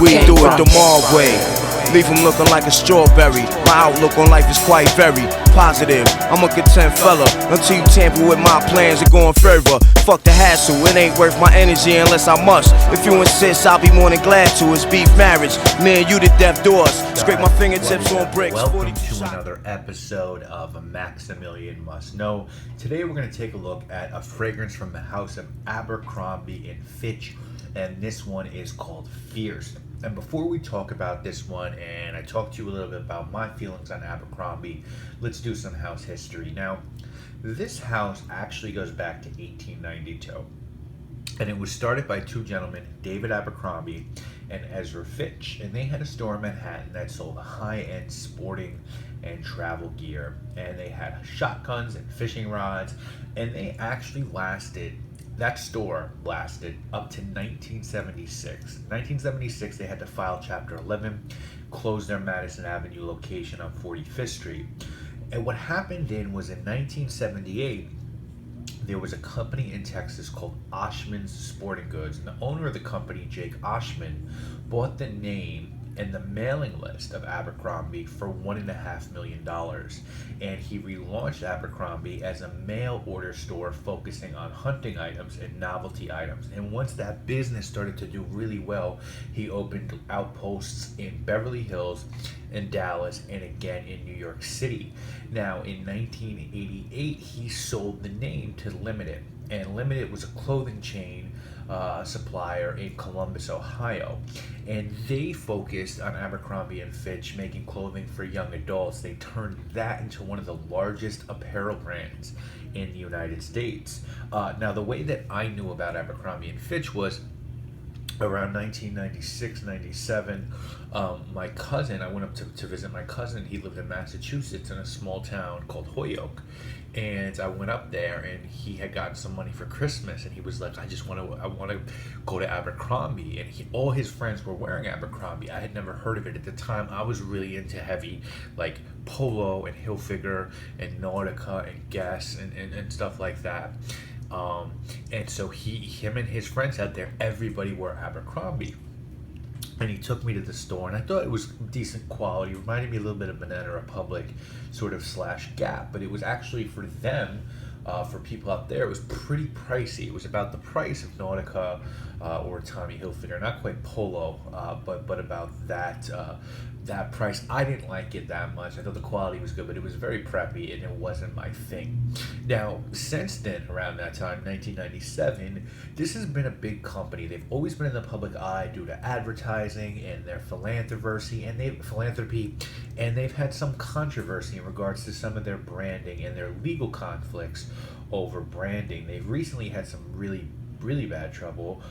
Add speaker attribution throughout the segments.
Speaker 1: We do it the Mar way. Leave him looking like a strawberry. My outlook on life is quite very positive. I'm a content fella until you tamper with my plans of going further. Fuck the hassle, it ain't worth my energy unless I must. If you insist, I'll be more than glad to. It's beef marriage, me and you the death doors. Scrape my fingertips on bricks.
Speaker 2: Welcome to another episode of Maximilian Must Know. Today we're going to take a look at a fragrance from the house of Abercrombie and Fitch, and this one is called Fierce. And before we talk about this one, and I talk to you a little bit about my feelings on Abercrombie, let's do some house history. Now, this house actually goes back to 1892, and it was started by two gentlemen, David Abercrombie and Ezra Fitch, and they had a store in Manhattan that sold high-end sporting and travel gear, and they had shotguns and fishing rods, and they actually that store lasted up to 1976. 1976, they had to file Chapter 11, close their Madison Avenue location on 45th Street. And what happened then was in 1978, there was a company in Texas called Oshman's Sporting Goods, and the owner of the company, Jake Oshman, bought the name and the mailing list of Abercrombie for $1.5 million. And he relaunched Abercrombie as a mail order store focusing on hunting items and novelty items. And once that business started to do really well, he opened outposts in Beverly Hills and Dallas and again in New York City. Now in 1988, he sold the name to Limited. And Limited was a clothing chain supplier in Columbus, Ohio, and they focused on Abercrombie and Fitch making clothing for young adults. They turned that into one of the largest apparel brands in the United States. Now, the way that I knew about Abercrombie and Fitch was around 1996, 97, my cousin, I went up to visit my cousin. He lived in Massachusetts in a small town called Holyoke. And I went up there, and he had gotten some money for Christmas, and he was like, I want to go to Abercrombie. And all his friends were wearing Abercrombie. I had never heard of it at the time. I was really into heavy, like Polo and Hilfiger and Nautica and Guess and stuff like that. And so him and his friends out there, everybody wore Abercrombie. And he took me to the store, and I thought it was decent quality. It reminded me a little bit of Banana Republic, sort of / Gap, but it was actually for them, for people out there, it was pretty pricey. It was about the price of Nautica or Tommy Hilfiger, not quite Polo, but about that price. I didn't like it that much. I thought the quality was good, but it was very preppy, and it wasn't my thing. Now, since then, around that time, 1997, this has been a big company. They've always been in the public eye due to advertising and their philanthropy, and they've had some controversy in regards to some of their branding and their legal conflicts over branding. They've recently had some really bad trouble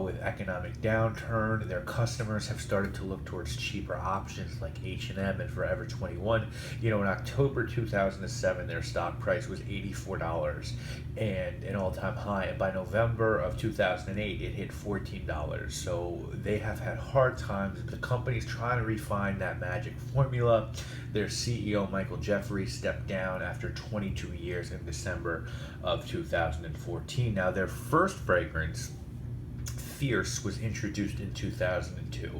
Speaker 2: with economic downturn. Their customers have started to look towards cheaper options like H&M and Forever 21. In October 2007, their stock price was $84 and an all-time high. And by November of 2008, it hit $14. So they have had hard times. The company's trying to refine that magic formula. Their CEO, Michael Jeffrey, stepped down after 22 years in December of 2014. Now, their first fragrance, Fierce, was introduced in 2002,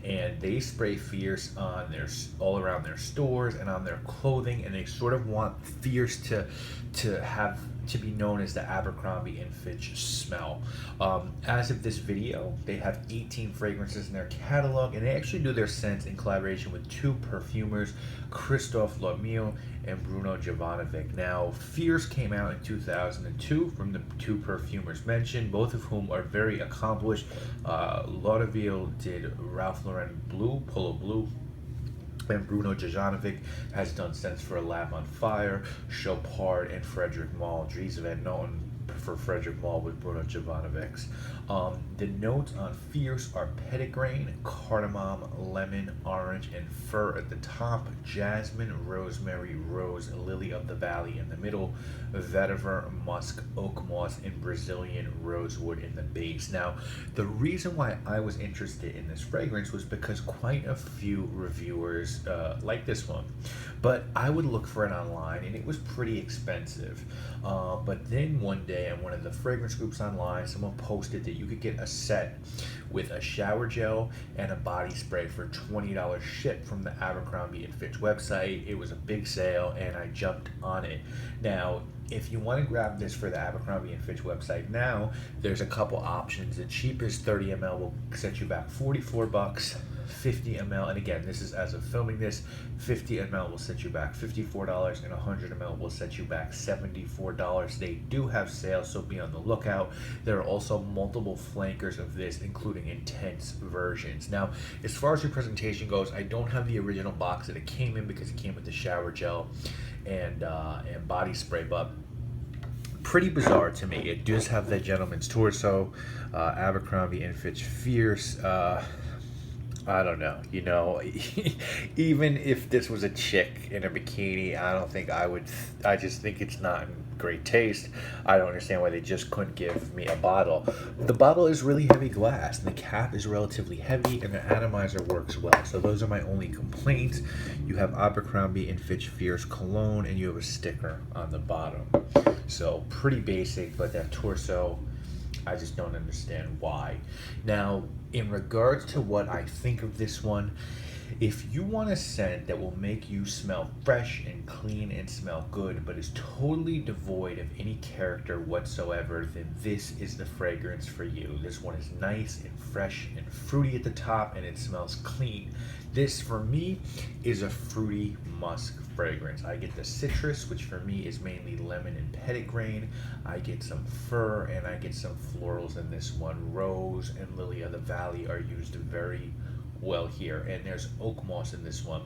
Speaker 2: and they spray Fierce on all around their stores and on their clothing, and they sort of want Fierce to be known as the Abercrombie and Fitch smell. As of this video, they have 18 fragrances in their catalog, and they actually do their scents in collaboration with two perfumers, Christophe Lemieux and Bruno Jovanovic. Now, Fierce came out in 2002 from the two perfumers mentioned, both of whom are very accomplished. Laudaville did Ralph Lauren Blue, Polo Blue, and Bruno Jovanovic has done scents for A Lab on Fire, Chopard, and Frederic Malle. Dries Van Noten for Frederic Malle with Bruno Jovanovic's. The notes on Fierce are petitgrain, cardamom, lemon, orange, and fir at the top, jasmine, rosemary, rose, lily of the valley in the middle, vetiver, musk, oak moss, and Brazilian rosewood in the base. Now, the reason why I was interested in this fragrance was because quite a few reviewers like this one, but I would look for it online, and it was pretty expensive. But then one day and one of the fragrance groups online, someone posted that you could get a set with a shower gel and a body spray for $20 shipped from the Abercrombie and Fitch website. It was a big sale and I jumped on it. Now, if you want to grab this for the Abercrombie and Fitch website now, there's a couple options. The cheapest 30 ml will set you back $44. 50 ml, and again, this is as of filming this, 50 ml will set you back $54, and 100 ml will set you back $74. They do have sales, so be on the lookout. There are also multiple flankers of this, including intense versions. Now, as far as your presentation goes, I don't have the original box that it came in because it came with the shower gel and body spray, but pretty bizarre to me. It does have the gentleman's torso, Abercrombie and Fitch Fierce. I don't know, even if this was a chick in a bikini, I don't think I would. I just think it's not in great taste. I don't understand why they just couldn't give me a bottle. The bottle is really heavy glass, and the cap is relatively heavy, and the atomizer works well. So those are my only complaints. You have Abercrombie and Fitch Fierce cologne, and you have a sticker on the bottom. So pretty basic, but that torso, I just don't understand why. Now, in regards to what I think of this one, if you want a scent that will make you smell fresh and clean and smell good, but is totally devoid of any character whatsoever, then this is the fragrance for you. This one is nice and fresh and fruity at the top, and it smells clean. This, for me, is a fruity musk fragrance. I get the citrus, which for me is mainly lemon and petitgrain. I get some fir, and I get some florals in this one. Rose and lily of the valley are used very well here, and there's oak moss in this one,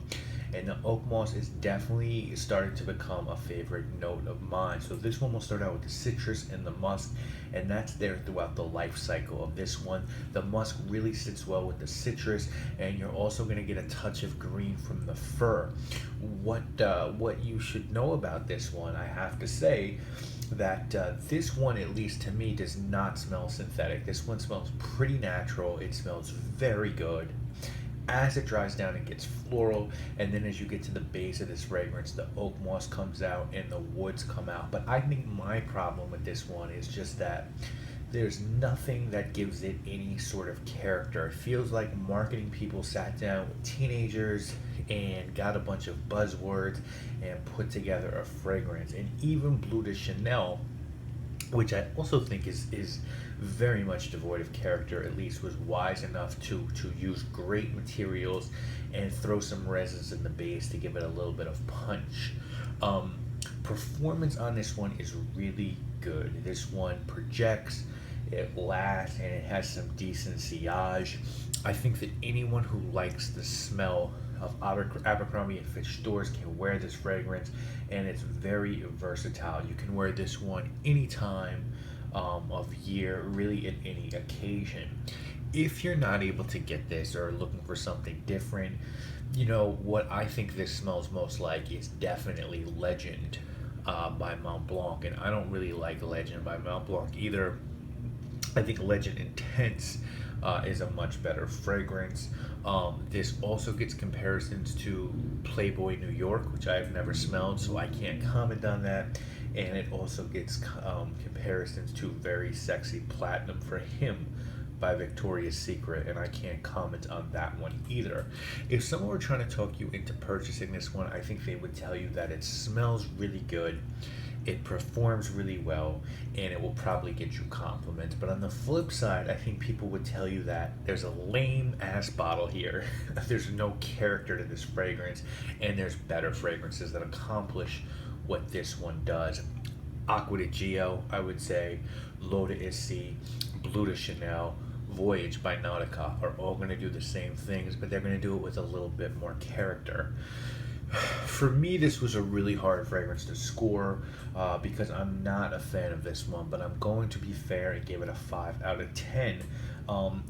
Speaker 2: and the oak moss is definitely starting to become a favorite note of mine. So this one will start out with the citrus and the musk, and that's there throughout the life cycle of this one. The musk really sits well with the citrus, and you're also going to get a touch of green from the fir. What you should know about this one, I have to say that this one, at least to me, does not smell synthetic. This one smells pretty natural. It smells very good. As it dries down, it gets floral, and then as you get to the base of this fragrance, the oak moss comes out and the woods come out. But I think my problem with this one is just that there's nothing that gives it any sort of character. It feels like marketing people sat down with teenagers and got a bunch of buzzwords and put together a fragrance. And even Bleu de Chanel, which I also think is very much devoid of character, at least was wise enough to use great materials and throw some resins in the base to give it a little bit of punch. Performance on this one is really good. This one projects, it lasts, and it has some decent sillage. I think that anyone who likes the smell of Abercrombie and Fitch stores can wear this fragrance, and it's very versatile. You can wear this one anytime of year, really at any occasion. If you're not able to get this or looking for something different, what I think this smells most like is definitely Legend by Mont Blanc, and I don't really like Legend by Mont Blanc either. I think Legend Intense is a much better fragrance. This also gets comparisons to Playboy New York, which I've never smelled, so I can't comment on that. And it also gets comparisons to Very Sexy Platinum for Him by Victoria's Secret, and I can't comment on that one either. If someone were trying to talk you into purchasing this one, I think they would tell you that it smells really good, it performs really well, and it will probably get you compliments. But on the flip side, I think people would tell you that there's a lame ass bottle here. There's no character to this fragrance, and there's better fragrances that accomplish what this one does. Acqua di Gio, I would say, L'Eau d'Issy, Bleu de Chanel, Voyage by Nautica are all going to do the same things, but they're going to do it with a little bit more character. For me, this was a really hard fragrance to score because I'm not a fan of this one, but I'm going to be fair and give it a 5 out of 10.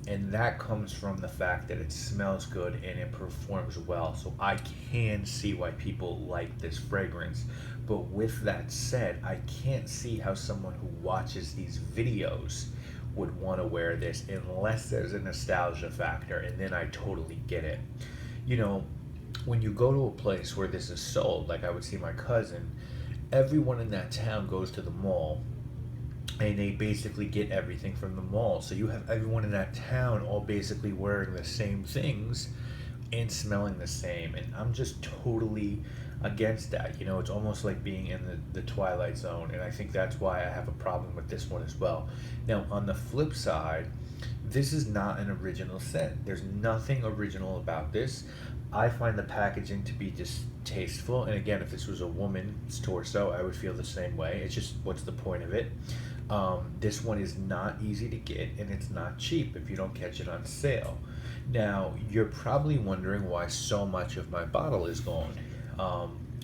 Speaker 2: And that comes from the fact that it smells good and it performs well. So I can see why people like this fragrance. But with that said, I can't see how someone who watches these videos would want to wear this unless there's a nostalgia factor, and then I totally get it. When you go to a place where this is sold, like I would see my cousin, everyone in that town goes to the mall and they basically get everything from the mall. So you have everyone in that town all basically wearing the same things and smelling the same. And I'm just totally against that. You know, it's almost like being in the Twilight Zone. And I think that's why I have a problem with this one as well. Now, on the flip side, this is not an original scent. There's nothing original about this. I find the packaging to be distasteful. And again, if this was a woman's torso, I would feel the same way. It's just, what's the point of it? This one is not easy to get, and it's not cheap if you don't catch it on sale. Now, you're probably wondering why so much of my bottle is gone.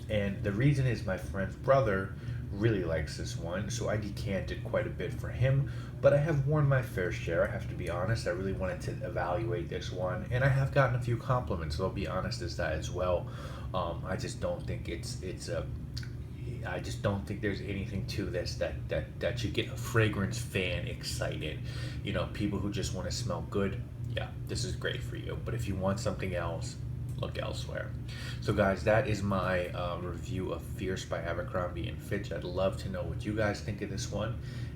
Speaker 2: And the reason is my friend's brother really likes this one, so I decanted quite a bit for him, but I have worn my fair share. I have to be honest. I really wanted to evaluate this one, and I have gotten a few compliments, so I'll be honest as that as well. I just don't think I just don't think there's anything to this that should get a fragrance fan excited. You know, people who just want to smell good, yeah, this is great for you. But if you want something else, look elsewhere. So guys, that is my review of Fierce by Abercrombie & Fitch. I'd love to know what you guys think of this one,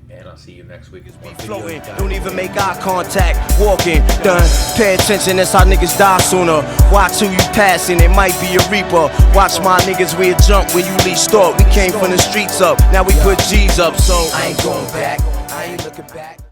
Speaker 2: and I'll see you next week as well.
Speaker 1: Floating, don't even make eye contact, walking, done. Pay attention, that's how niggas die sooner. Watch who you passing, it might be a reaper. Watch my niggas, we'll jump where you least thought. We came from the streets up, now we put G's up, so I ain't going back, I ain't looking back.